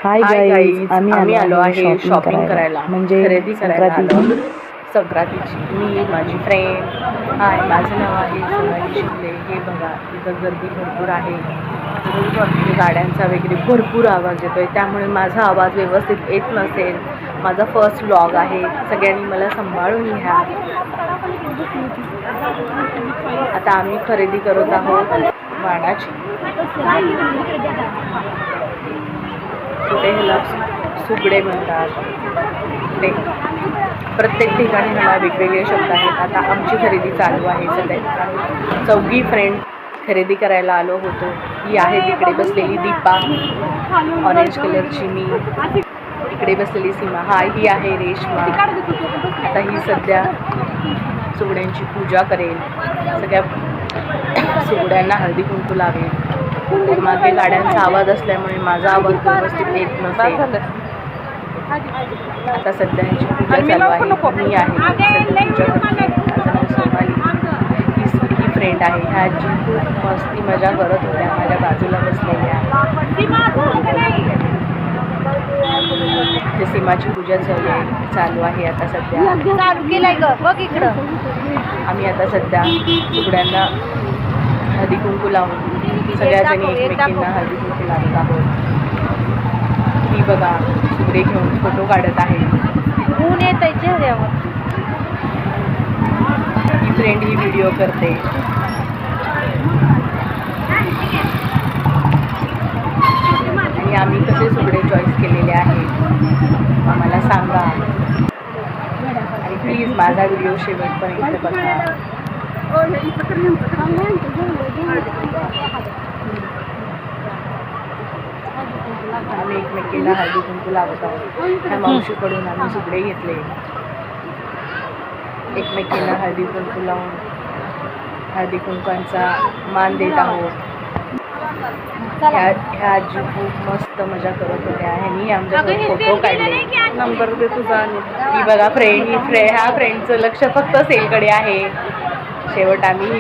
Hi guys, आम्ही आलो आहे शॉपिंग करायला, म्हणजे खरेदी करायला आलो संक्रांतीची. मी, माझी फ्रेंड. हाय, माझं नाव आहे सोनाली शिंदे. हे बघा, इथं गर्दी भरपूर आहे. गाड्यांचा वगैरे भरपूर आवाज येतोय, त्यामुळे माझा आवाज व्यवस्थित येत नसेल. माझा फर्स्ट व्लॉग आहे, सगळ्यांनी मला सांभाळून घ्या. आता आम्ही खरेदी करत आहोत वाणाची. कुठे ह्याला सुगडे म्हणतात, ते प्रत्येक ठिकाणी ह्याला वेगवेगळे शब्द आहेत. आता आमची खरेदी चालू आहे. सगळ्या चौघी फ्रेंड खरेदी करायला आलो होतो. ही आहे तिकडे बसलेली दीपा, ऑरेंज कलरची. मी इकडे बसलेली सीमा. हाय, ही आहे रेश्मा. आता ही सध्या सुगड्यांची पूजा करेल, सगळ्या सुगड्यांना हळदी कुंकू लावेल. मागे गाड्यांचा आवाज असल्यामुळे माझा आवाज व्यवस्थित येत नसेल. आता सध्या ह्याची पूजा चालू आहे. मी आहे सध्या पूजा करते. माझं नाव सोनाली. ही फ्रेंड आहे. ह्या जी खूप मस्ती मजा करत होत्या, माझ्या बाजूला बसलेल्या. ते सीमाची पूजा चालू आहे आता सध्या. आम्ही आता सध्या सुगड्यांना हळदी कुंकू लावून सगळ्याजणी एकमेकींना हळदी कुंकू लावत आहोत. ही बघा, सुगडे घेऊन फोटो काढत आहे. ऊन येत आहे चेहऱ्यावर. ही फ्रेंड ही व्हिडिओ करते. आणि आम्ही कसे सुगडे चॉईस केलेले आहेत आम्हाला सांगा. आणि प्लीज माझा व्हिडिओ शेवटपर्यंत बघा. आम्ही एकमेकींना हळदी कुंकू लावत आहोत. ह्या मावशीकडून आम्ही सुगडे घेतले. एकमेकींना हळदी कुंकू लावून हळदी कुंकांचा मान देत आहोत. ह्या आजी खूप मस्त मजा करत होत्या. ह्यांनी आमच्यासोबत फोटो काढले. नंबर दे तुझा. ही बघा फ्रेंड, ह्या फ्रेंडचं लक्ष फक्त सेलकडे आहे. शेवट आम्ही